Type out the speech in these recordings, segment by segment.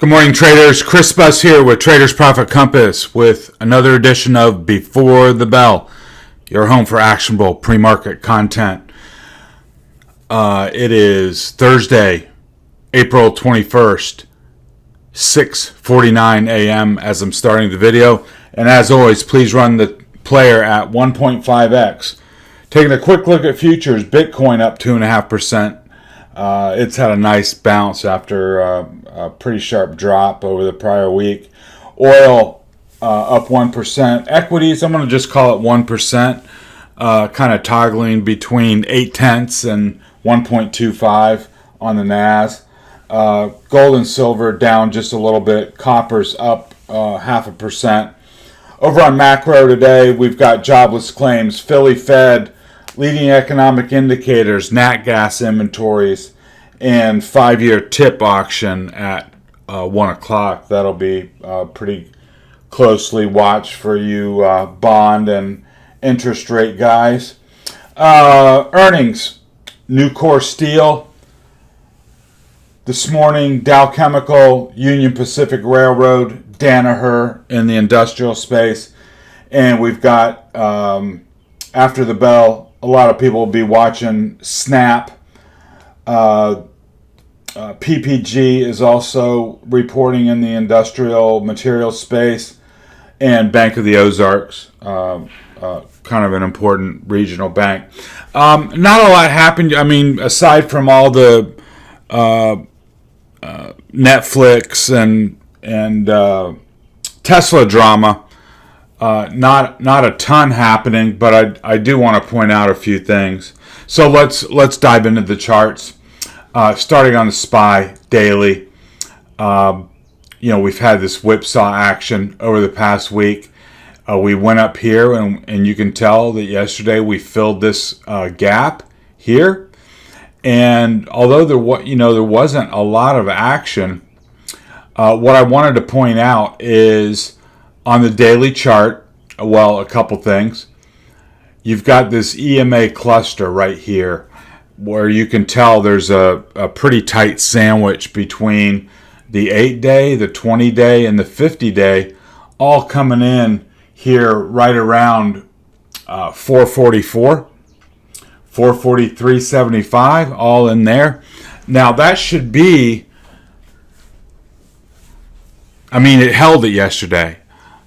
Good morning, traders. Chris Buss here with Traders Profit Compass with another edition of Before the Bell, your home for actionable pre-market content. It is Thursday, April 21st, 6:49 a.m. as I'm starting the video. And as always, please run the player at 1.5x. Taking a quick look at futures, Bitcoin up 2.5%. It's had a nice bounce after a pretty sharp drop over the prior week. Oil up 1%. Equities, I'm going to just call it 1%, kind of toggling between 0.8 and 1.25 on the NAS. Gold and silver down just a little bit. Copper's up 0.5%. Over on macro today, we've got jobless claims, Philly Fed, leading economic indicators, nat gas inventories, and 5-year tip auction at 1 o'clock. That'll be pretty closely watched for you bond and interest rate guys. Earnings, Nucor Steel. This morning, Dow Chemical, Union Pacific Railroad, Danaher in the industrial space. And we've got, after the bell, a lot of people will be watching Snap. PPG is also reporting in the industrial material space. And Bank of the Ozarks, kind of an important regional bank. Not a lot happened. I mean, aside from all the Netflix and Tesla drama, not a ton happening, but I do want to point out a few things. So let's dive into the charts. Starting on the SPY daily, we've had this whipsaw action over the past week. We went up here, and you can tell that yesterday we filled this gap here. And although there wasn't a lot of action, what I wanted to point out is on the daily chart, well, a couple things. You've got this EMA cluster right here where you can tell there's a pretty tight sandwich between the 8-day, the 20-day, and the 50-day, all coming in here right around 444, 443.75, all in there. Now that should be, it held it yesterday.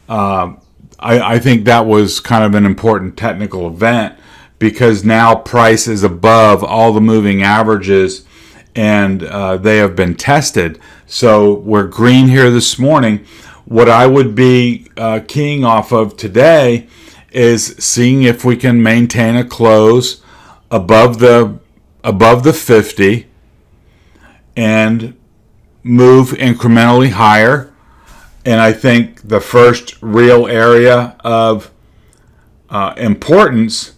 I think that was kind of an important technical event because now price is above all the moving averages and they have been tested. So we're green here this morning. What I would be keying off of today is seeing if we can maintain a close above the 50 and move incrementally higher. And I think the first real area of importance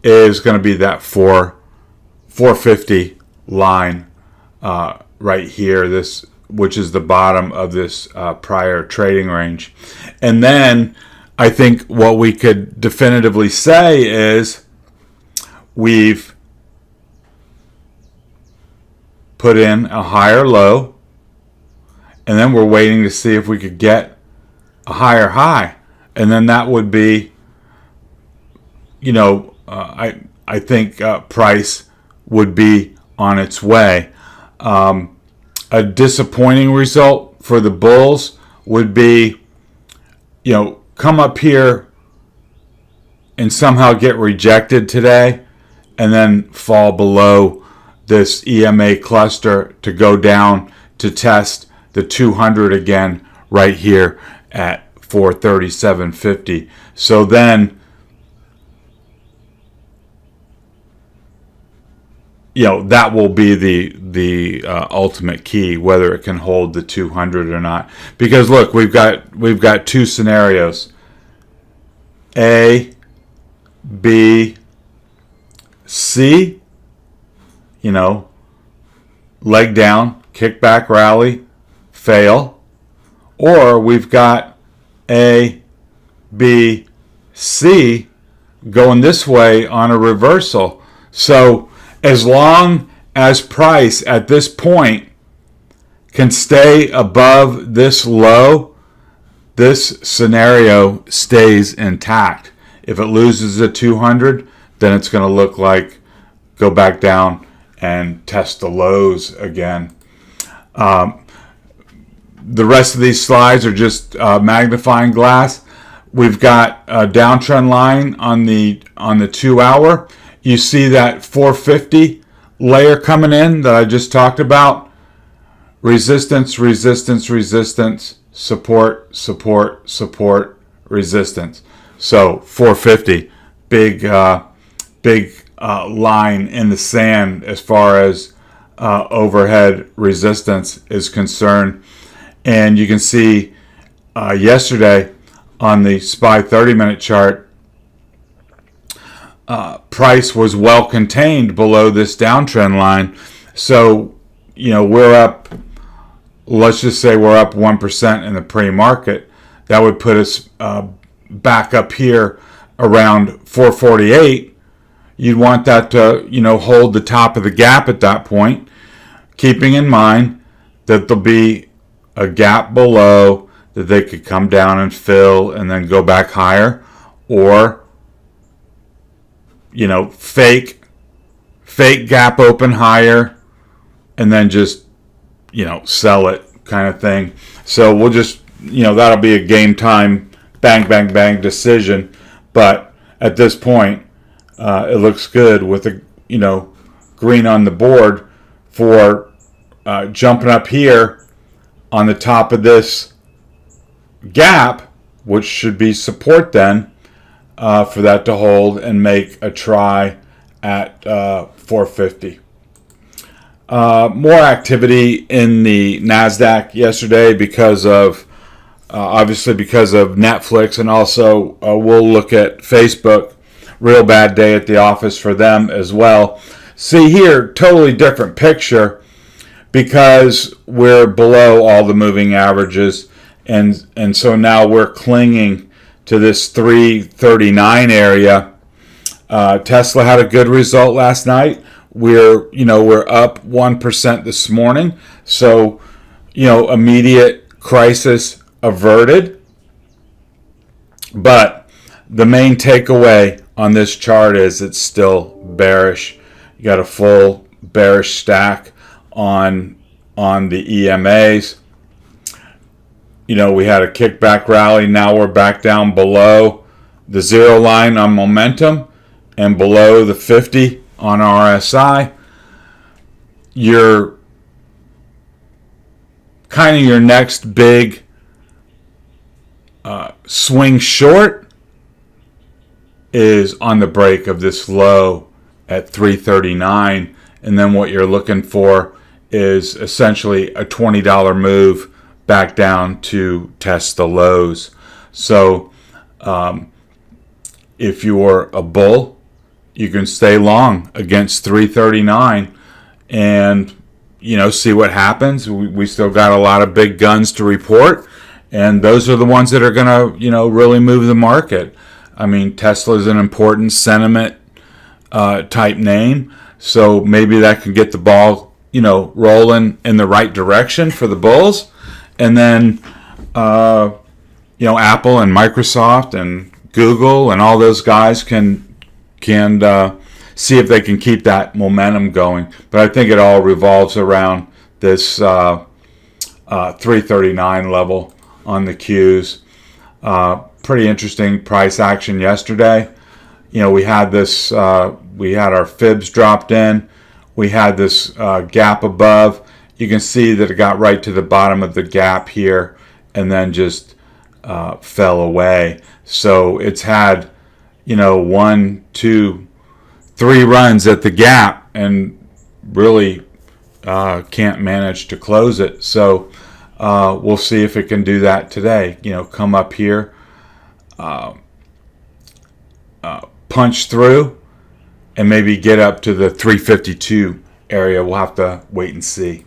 is going to be that 450 line right here, this which is the bottom of this prior trading range. And then I think what we could definitively say is we've put in a higher low, and then we're waiting to see if we could get a higher high. And then that would be, I think price would be on its way. A disappointing result for the bulls would be, come up here and somehow get rejected today and then fall below this EMA cluster to go down to test the 200 again right here at 437.50. So then, that will be the ultimate key, whether it can hold the 200 or not. Because look, we've got two scenarios: A, B, C. Leg down, kickback rally, fail, or we've got A, B, C going this way on a reversal. So as long as price at this point can stay above this low, this scenario stays intact. If it loses a 200, then it's going to look like go back down and test the lows again. The rest of these slides are just magnifying glass. We've got a downtrend line on the 2 hour. You see that 450 layer coming in that I just talked about. Resistance, resistance, resistance, support, support, support, resistance. So 450, big line in the sand as far as overhead resistance is concerned. And you can see yesterday on the SPY 30-minute chart, price was well contained below this downtrend line. So, we're up, let's just say we're up 1% in the pre-market. That would put us back up here around 448. You'd want that to, hold the top of the gap at that point, keeping in mind that there'll be a gap below that they could come down and fill and then go back higher, or fake gap open higher and then just sell it kind of thing. So we'll just that'll be a game time bang bang bang decision, but at this point it looks good with a green on the board for jumping up here on the top of this gap, which should be support then, for that to hold and make a try at 450. More activity in the NASDAQ yesterday because of obviously because of Netflix, and also we'll look at Facebook. Real bad day at the office for them as well. See here, totally different picture because we're below all the moving averages, and so now we're clinging to this 339 area. Tesla had a good result last night. We're up 1% this morning, so immediate crisis averted. But the main takeaway on this chart is it's still bearish. You got a full bearish stack on the EMAs. We had a kickback rally. Now we're back down below the 0 line on momentum and below the 50 on RSI. Your next big swing short is on the break of this low at 339, and then what you're looking for is essentially a $20 move back down to test the lows. So if you're a bull, you can stay long against 339 and see what happens. We still got a lot of big guns to report, and those are the ones that are going to really move the market. I mean, Tesla is an important sentiment type name, so maybe that can get the ball rolling in the right direction for the bulls. And then Apple and Microsoft and Google and all those guys can see if they can keep that momentum going. But I think it all revolves around this 339 level on the Qs. Pretty interesting price action yesterday. We had this. We had our fibs dropped in. We had this gap above. You can see that it got right to the bottom of the gap here and then just fell away. So it's had 1, 2, 3 runs at the gap and really can't manage to close it. So we'll see if it can do that today. Come up here, punch through, and maybe get up to the 352 area. We'll have to wait and see.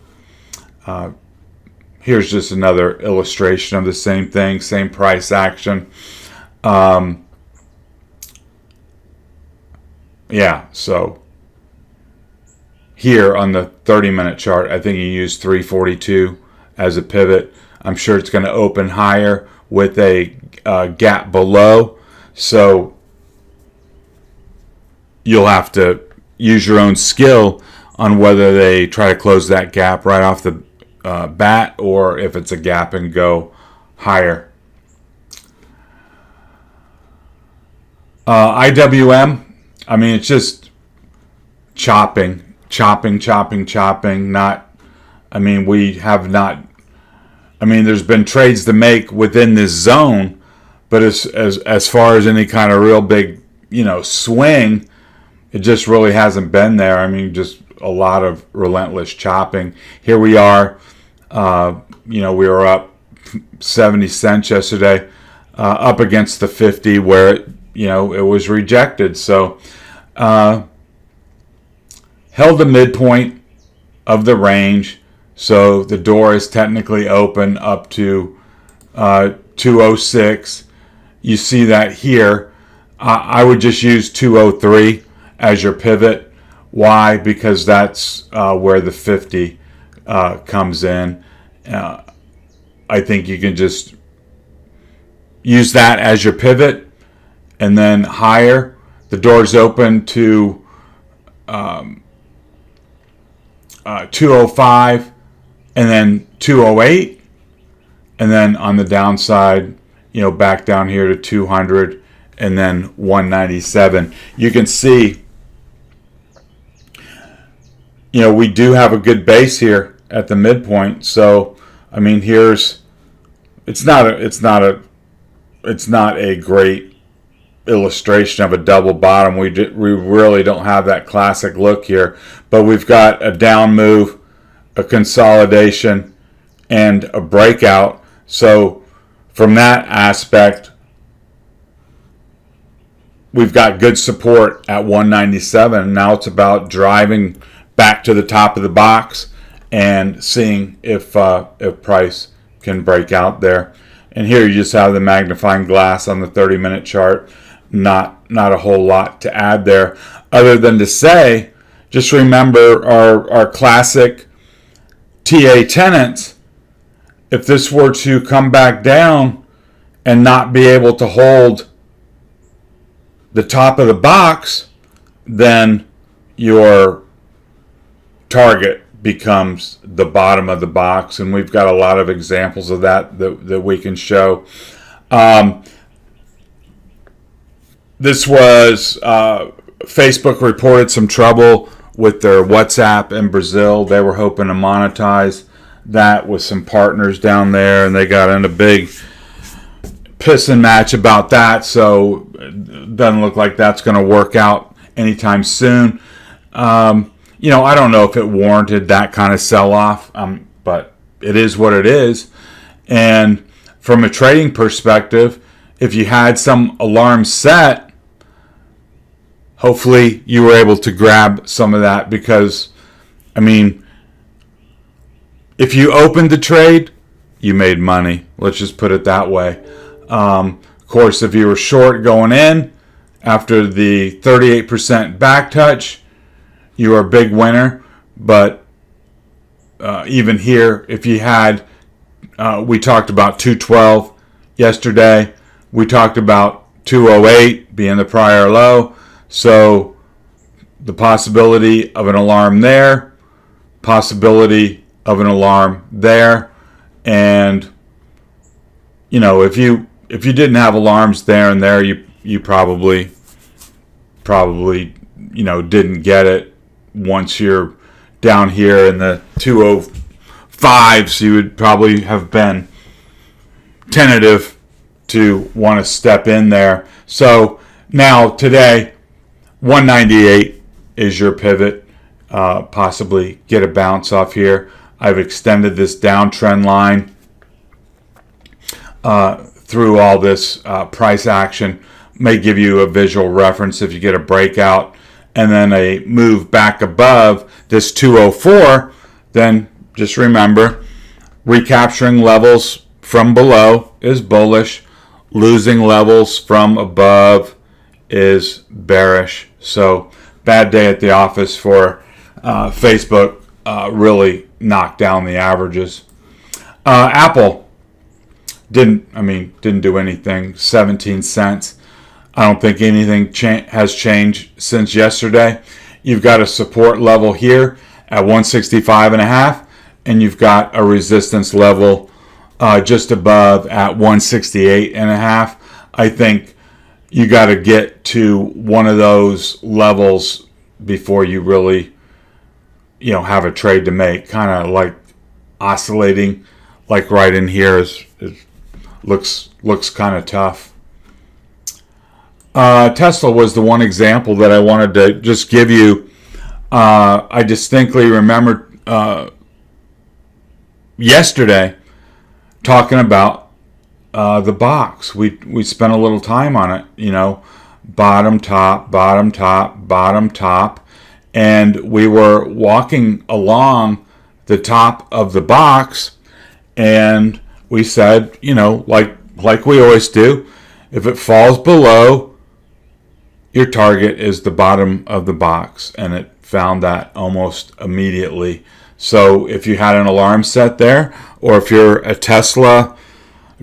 Here's just another illustration of the same thing, same price action. So here on the 30-minute chart, I think you used 342 as a pivot. I'm sure it's going to open higher with a gap below. So you'll have to use your own skill on whether they try to close that gap right off the bat, or if it's a gap and go higher. IWM, I mean, it's just chopping. Not, I mean, we have not, I mean, there's been trades to make within this zone, but as far as any kind of real big, swing, it just really hasn't been there. I mean, just a lot of relentless chopping. Here we are, we were up 70 cents yesterday, up against the 50 where it was rejected. So held the midpoint of the range. So the door is technically open up to 206. You see that here. I would just use 203 as your pivot. Why? Because that's where the 50 comes in. I think you can just use that as your pivot, and then higher. The door's open to 205, and then 208, and then on the downside, back down here to 200, and then 197. You can see, we do have a good base here at the midpoint. So, I mean, it's not a great illustration of a double bottom. We really don't have that classic look here, but we've got a down move, a consolidation, and a breakout. So from that aspect, we've got good support at 197. Now it's about driving back to the top of the box and seeing if price can break out there. And here you just have the magnifying glass on the 30-minute chart. Not a whole lot to add there, other than to say, just remember our classic TA tenants. If this were to come back down and not be able to hold the top of the box, then your target becomes the bottom of the box, and we've got a lot of examples of that we can show. This was Facebook reported some trouble with their WhatsApp in Brazil. They were hoping to monetize that with some partners down there, and they got in a big pissing match about that. So it doesn't look like that's going to work out anytime soon. I don't know if it warranted that kind of sell-off, but it is what it is. And from a trading perspective, if you had some alarms set, hopefully you were able to grab some of that, because, I mean, if you opened the trade, you made money. Let's just put it that way. Of course, if you were short going in after the 38% back touch, you are a big winner. But even here, if you had, we talked about 212 yesterday. We talked about 208 being the prior low. So the possibility of an alarm there, possibility of an alarm there, and if you didn't have alarms there and there, you probably didn't get it. Once you're down here in the 205s, you would probably have been tentative to want to step in there. So now today, 198 is your pivot. Possibly get a bounce off here. I've extended this downtrend line through all this price action. May give you a visual reference if you get a breakout and then a move back above this 204. Then just remember, recapturing levels from below is bullish. Losing levels from above is bearish. So bad day at the office for Facebook. Really knocked down the averages. Apple didn't do anything. 17 cents. I don't think anything has changed since yesterday. You've got a support level here at 165.5, and you've got a resistance level just above at 168.5. I think you got to get to one of those levels before you really, have a trade to make. Kind of like oscillating, like right in here looks kind of tough. Tesla was the one example that I wanted to just give you. I distinctly remember yesterday talking about the box. We spent a little time on it, bottom, top, bottom, top, bottom, top, and we were walking along the top of the box, and we said, like we always do, if it falls below, your target is the bottom of the box, and it found that almost immediately. So if you had an alarm set there, or if you're a Tesla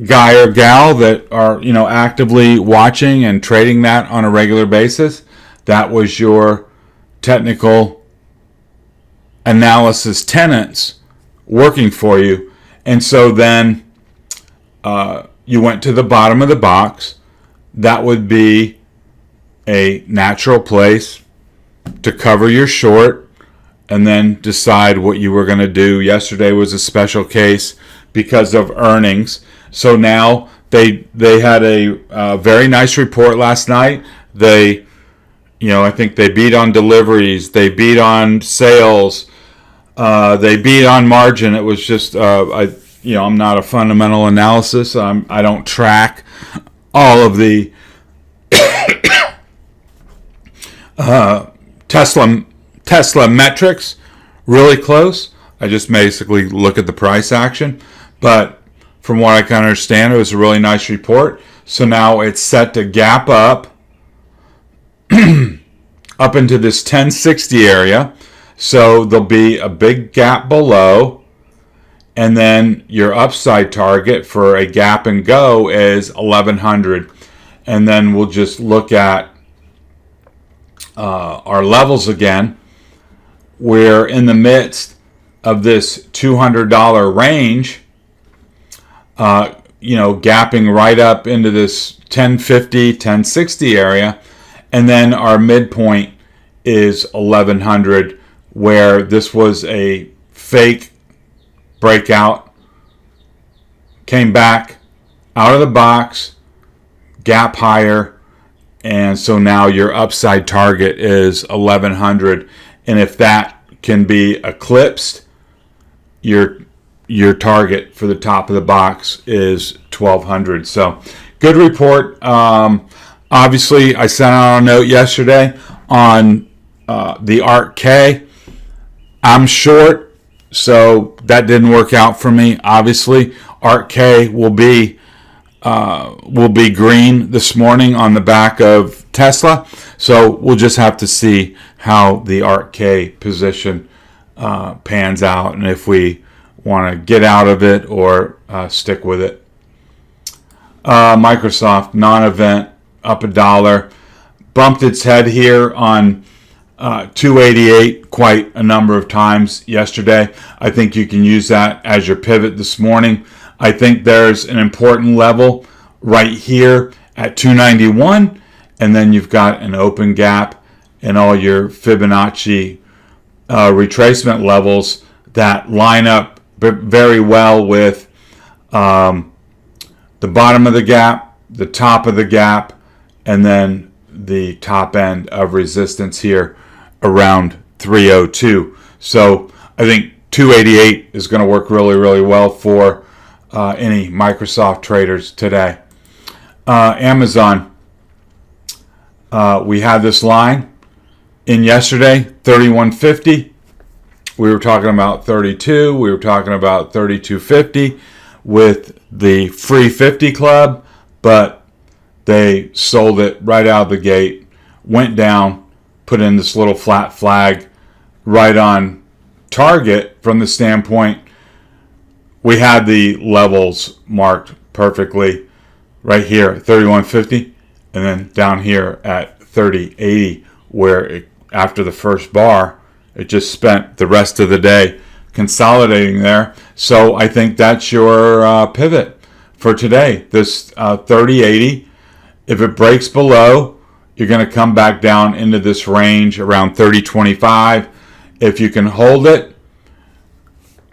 guy or gal that are, actively watching and trading that on a regular basis, that was your technical analysis tenets working for you. And so then you went to the bottom of the box. That would be a natural place to cover your short and then decide what you were going to do. Yesterday was a special case because of earnings. So now they had a very nice report last night. I think they beat on deliveries. They beat on sales. They beat on margin. It was just, I'm not a fundamental analysis. I don't track all of the Tesla metrics really close. I just basically look at the price action. But from what I can understand, it was a really nice report. So now it's set to gap up up into this 1060 area. So there'll be a big gap below, and then your upside target for a gap and go is 1100. And then we'll just look at our levels again. We're in the midst of this $200 range, gapping right up into this 1050, 1060 area. And then our midpoint is 1100, where this was a fake breakout, came back out of the box, gap higher, and so now your upside target is 1100. And if that can be eclipsed, your target for the top of the box is 1200. So good report. Obviously, I sent out a note yesterday on the ARK-K. I'm short, so that didn't work out for me. Obviously, ARK-K will be green this morning on the back of Tesla. So we'll just have to see how the ARK-K position pans out, and if we want to get out of it or stick with it. Microsoft non-event up $1, bumped its head here on 288 quite a number of times yesterday. I think you can use that as your pivot this morning. I think there's an important level right here at 291, and then you've got an open gap and all your Fibonacci retracement levels that line up very well with the bottom of the gap, the top of the gap, and then the top end of resistance here around 302. So I think 288 is going to work really, really well for any Microsoft traders today. Amazon, we had this line in yesterday, 3150. We were talking about 32. We were talking about 3250 with the free 50 club, but they sold it right out of the gate, went down, put in this little flat flag right on target from the standpoint we had the levels marked perfectly right here at 31.50, and then down here at 30.80, where after the first bar, it just spent the rest of the day consolidating there. So I think that's your pivot for today. This 30.80, if it breaks below, you're going to come back down into this range around 30.25. If you can hold it,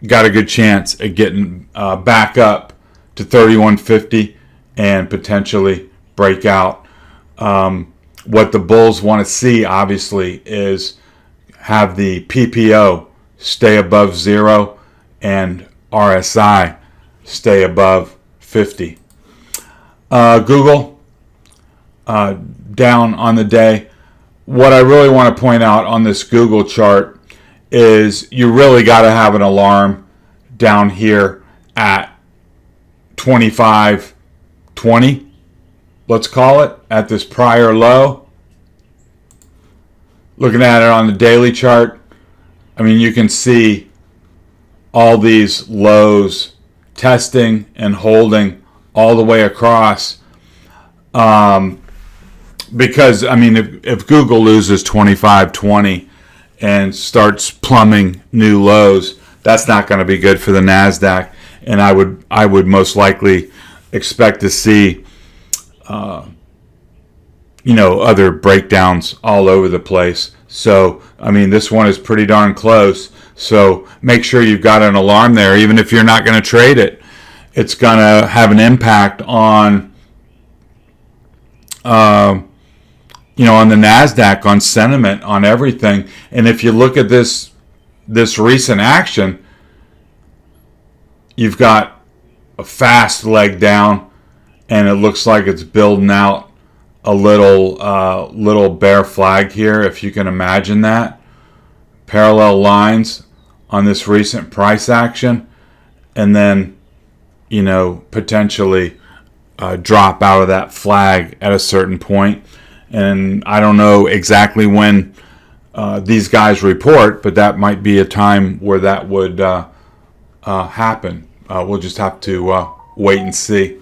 got a good chance at getting back up to 31.50 and potentially break out. What the bulls want to see, obviously, is have the PPO stay above 0 and RSI stay above 50. Google down on the day. What I really want to point out on this Google chart is you really got to have an alarm down here at 25.20, let's call it, at this prior low. Looking at it on the daily chart, I mean, you can see all these lows testing and holding all the way across. Because, I mean, if Google loses 25.20 and starts plumbing new lows, that's not going to be good for the NASDAQ. And I would most likely expect to see, other breakdowns all over the place. So, I mean, this one is pretty darn close. So make sure you've got an alarm there, even if you're not going to trade it. It's going to have an impact on, on the NASDAQ, on sentiment, on everything. And if you look at this recent action, you've got a fast leg down, and it looks like it's building out a little bear flag here, if you can imagine that. Parallel lines on this recent price action, and then, potentially drop out of that flag at a certain point. And I don't know exactly when these guys report, but that might be a time where that would happen. We'll just have to wait and see.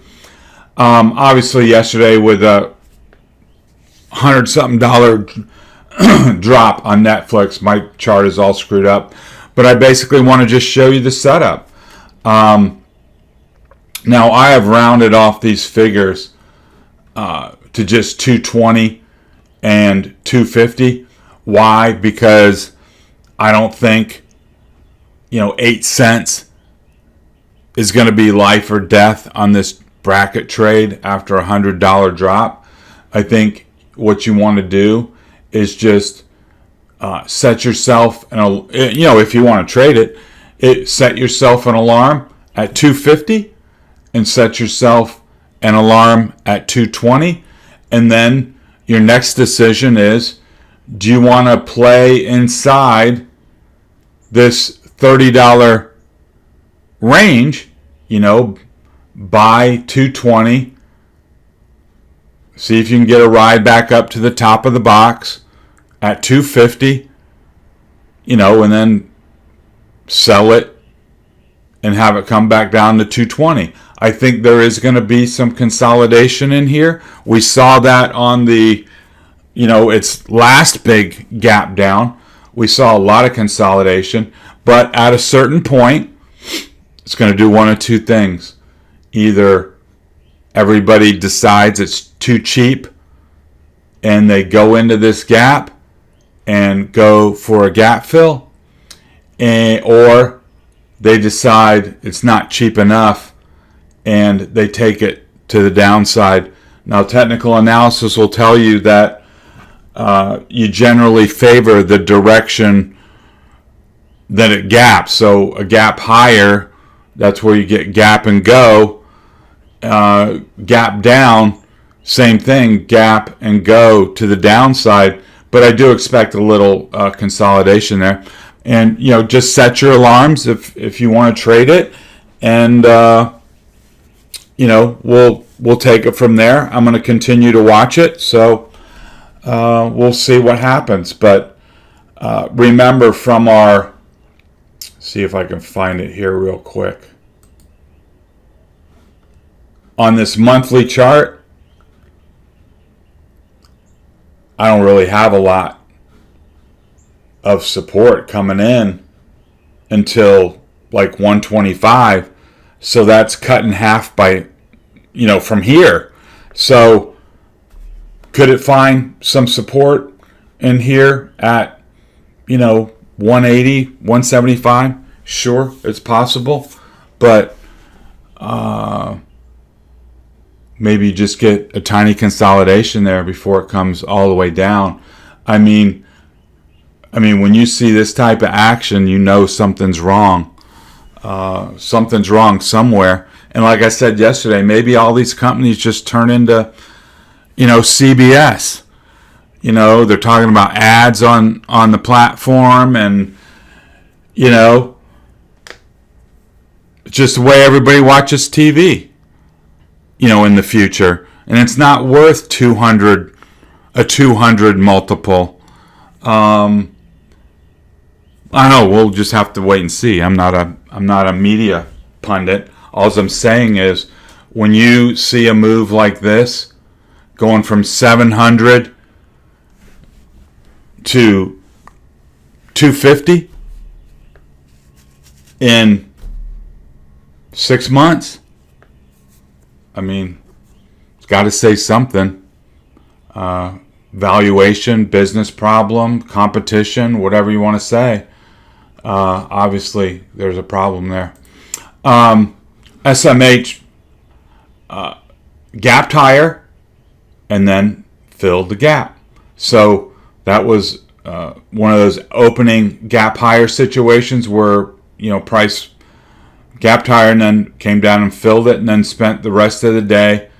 Obviously, yesterday with a $100-something drop on Netflix, my chart is all screwed up. But I basically want to just show you the setup. Now, I have rounded off these figures to just 220 and 250. Why? Because I don't think 8 cents is going to be life or death on this bracket trade after a $100 drop. I think what you want to do is just set yourself if you want to trade it, set yourself an alarm at 250 and set yourself an alarm at 220, and then your next decision is, do you want to play inside this $30 range, buy 220, see if you can get a ride back up to the top of the box at 250, and then sell it and have it come back down to 220. I think there is going to be some consolidation in here. We saw that on the, its last big gap down. We saw a lot of consolidation, but at a certain point, it's going to do one of two things. Either everybody decides it's too cheap and they go into this gap and go for a gap fill, or they decide it's not cheap enough and they take it to the downside. Now, technical analysis will tell you that you generally favor the direction that it gaps. So a gap higher, that's where you get gap and go. Gap down, same thing, gap and go to the downside. But I do expect a little consolidation there. And, just set your alarms if you want to trade it. And, we'll take it from there. I'm going to continue to watch it. So we'll see what happens. But remember from our, see if I can find it here real quick. on this monthly chart, I don't really have a lot of support coming in until like 125. So that's cut in half by, from here. So could it find some support in here at, 180, 175? Sure, it's possible. But maybe just get a tiny consolidation there before it comes all the way down. I mean, when you see this type of action, something's wrong. Something's wrong somewhere. And like I said yesterday, maybe all these companies just turn into, CBS. They're talking about ads on the platform, and, just the way everybody watches TV, in the future. And it's not worth 200 multiple. I don't know. We'll just have to wait and see. I'm not a media pundit. All I'm saying is, when you see a move like this, going from 700 to 250 in 6 months, it's got to say something. Valuation, business problem, competition, whatever you want to say. Obviously, there's a problem there. SMH gapped higher and then filled the gap. So that was one of those opening gap higher situations where, price gapped higher and then came down and filled it and then spent the rest of the day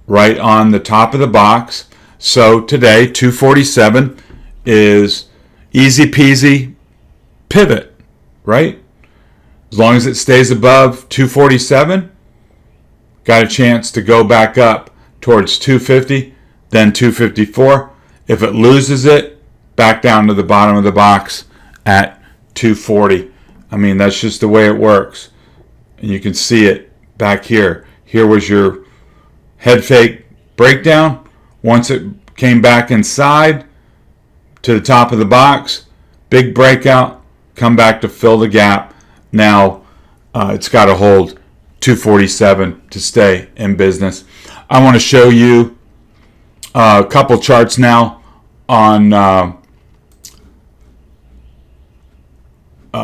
right on the top of the box. So today, 247 is easy peasy pivot, right? As long as it stays above 247, got a chance to go back up towards 250, then 254. If it loses it, back down to the bottom of the box at 240. That's just the way it works. And you can see it back here. Here was your head fake breakdown. Once it came back inside to the top of the box, big breakout, come back to fill the gap. Now it's got to hold 247 to stay in business. I want to show you a couple charts now on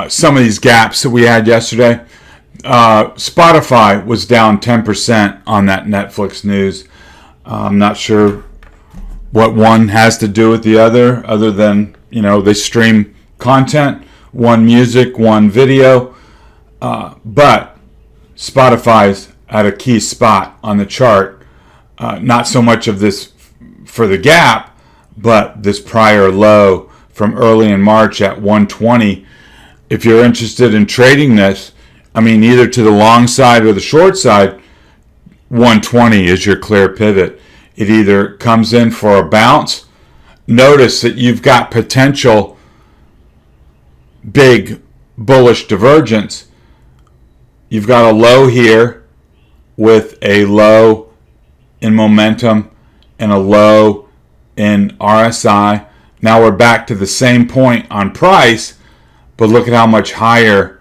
some of these gaps that we had yesterday. Spotify was down 10% on that Netflix news. I'm not sure what one has to do with the other than, they stream content, one music, one video. But Spotify's at a key spot on the chart. Not so much of this for the gap, but this prior low from early in March at 120. If you're interested in trading this, either to the long side or the short side, 120 is your clear pivot. It either comes in for a bounce. Notice that you've got potential big bullish divergence. You've got a low here with a low in momentum and a low in RSI. Now we're back to the same point on price, but look at how much higher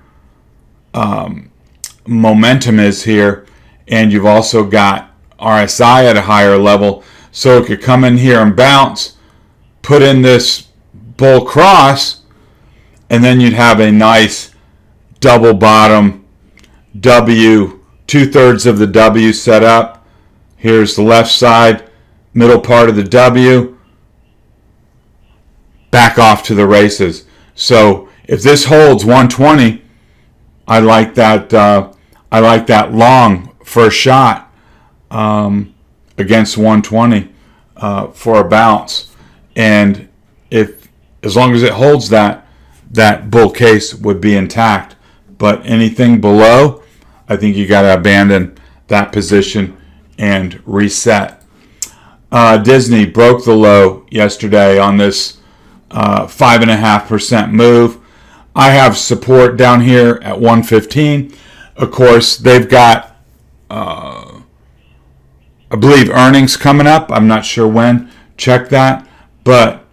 momentum is here. And you've also got RSI at a higher level. So it could come in here and bounce, put in this bull cross, and then you'd have a nice double bottom W, 2/3 of the W set up. Here's the left side, middle part of the W, back off to the races. So if this holds 120, I like that long first shot against 120 for a bounce. And as long as it holds that bull case would be intact. But anything below, I think you got to abandon that position and reset. Disney broke the low yesterday on this 5.5% move. I have support down here at 115. Of course, they've got I believe earnings coming up. I'm not sure when. Check that. But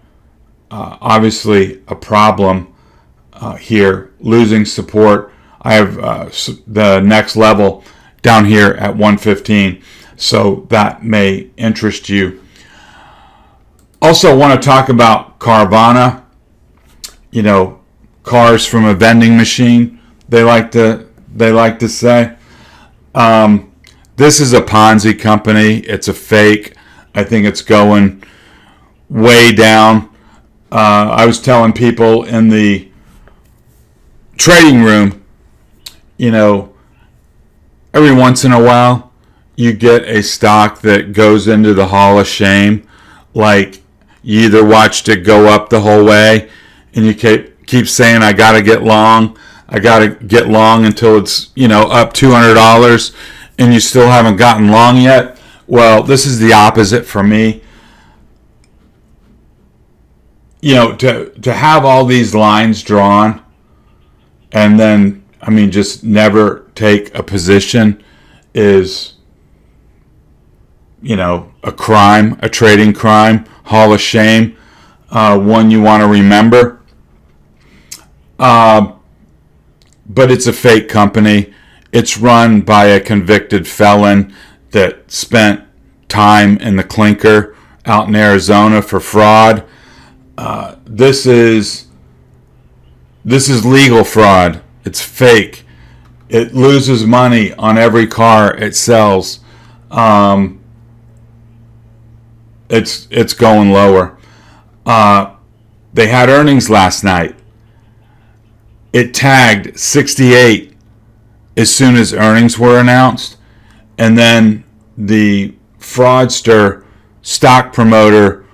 obviously a problem here, losing support. I have the next level down here at 115, so that may interest you. Also want to talk about Carvana. You know, cars from a vending machine, they like to say. This is a Ponzi company. It's a fake. I think it's going way down. I was telling people in the trading room, you know, every once in a while you get a stock that goes into the hall of shame. Like, you either watched it go up the whole way and you keep saying, I got to get long. I got to get long until it's, you know, up $200 and you still haven't gotten long yet. Well, this is the opposite for me. You know, to have all these lines drawn and then, I mean, just never take a position is, you know, a crime, a trading crime, hall of shame, one you want to remember. But it's a fake company. It's run by a convicted felon that spent time in the clinker out in Arizona for fraud. This is legal fraud. It's fake. It loses money on every car it sells. It's going lower. They had earnings last night. It tagged 68 as soon as earnings were announced, and then the fraudster stock promoter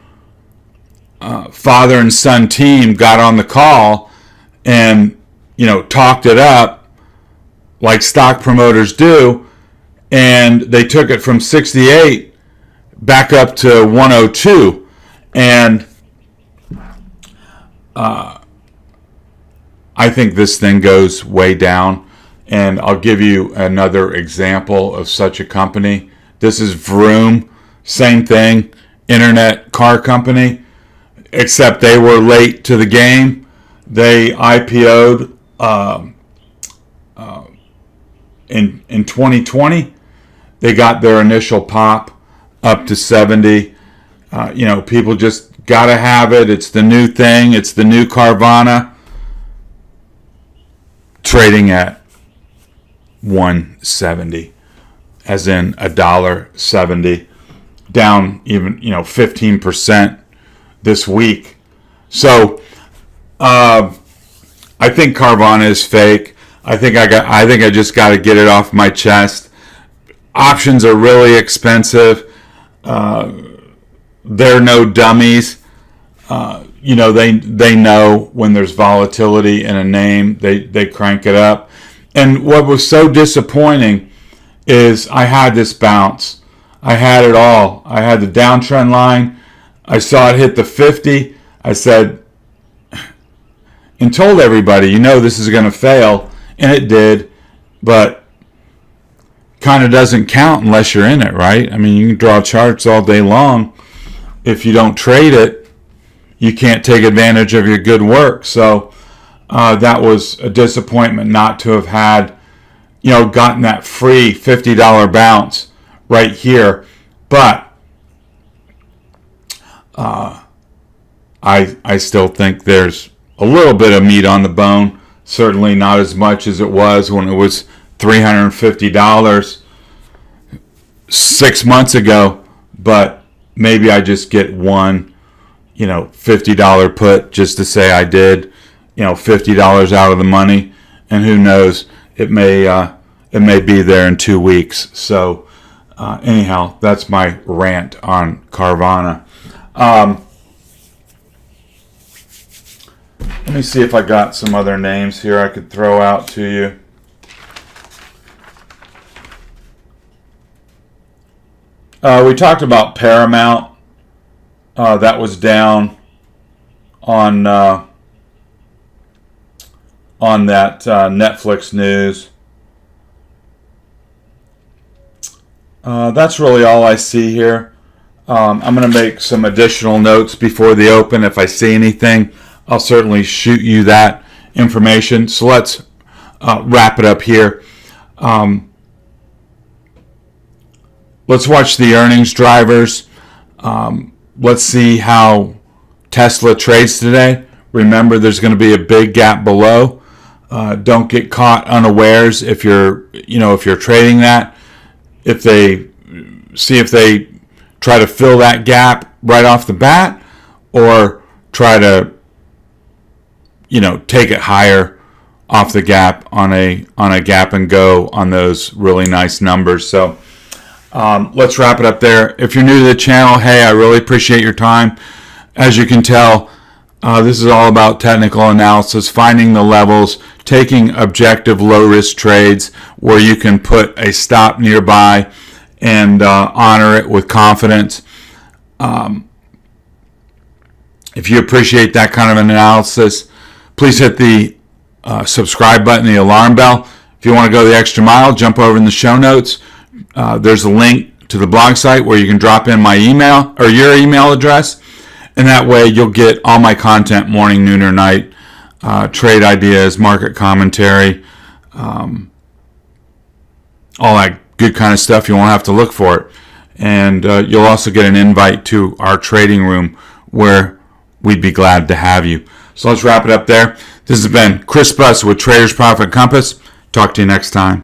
father and son team got on the call and, you know, talked it up like stock promoters do, and they took it from 68 back up to 102. And I think this thing goes way down. And I'll give you another example of such a company. This is Vroom, same thing, internet car company, except they were late to the game. They IPO'd in 2020. They got their initial pop up to 70. You know, people just got to have it. It's the new thing. It's the new Carvana. Trading at 170, as in $1.70, down even, you know, 15% this week. So I think Carvana is fake. I think I just got to get it off my chest. Options are really expensive. They're no dummies. You know, they know when there's volatility in a name, they crank it up. And what was so disappointing is I had this bounce. I had it all. I had the downtrend line. I saw it hit the 50. I said, and told everybody, you know, this is going to fail. And it did. But kind of doesn't count unless you're in it, right? I mean, you can draw charts all day long. If you don't trade it, you can't take advantage of your good work. So that was a disappointment not to have had, you know, gotten that free $50 bounce right here. But I still think there's a little bit of meat on the bone. Certainly not as much as it was when it was $350 6 months ago. But maybe I just get one, you know, $50 put just to say I did, you know, $50 out of the money, and who knows, it may be there in 2 weeks. So anyhow, that's my rant on Carvana. Let me see if I got some other names here I could throw out to you. We talked about Paramount. That was down on that Netflix news. That's really all I see here. I'm going to make some additional notes before the open. If I see anything, I'll certainly shoot you that information. So let's wrap it up here. Let's watch the earnings drivers. Let's see how Tesla trades today. Remember, there's going to be a big gap below. Don't get caught unawares if you're trading that. If they try to fill that gap right off the bat, or try to take it higher off the gap on a gap and go on those really nice numbers. So let's wrap it up there. If you're new to the channel, hey, I really appreciate your time. As you can tell, this is all about technical analysis, finding the levels, taking objective low-risk trades where you can put a stop nearby and honor it with confidence. If you appreciate that kind of an analysis, please hit the subscribe button, the alarm bell. If you want to go the extra mile, jump over in the show notes. There's a link to the blog site where you can drop in my email or your email address, and that way you'll get all my content morning, noon, or night, trade ideas, market commentary, all that good kind of stuff. You won't have to look for it. And you'll also get an invite to our trading room where we'd be glad to have you. So let's wrap it up there. This has been Chris Buss with Traders Profit Compass. Talk to you next time.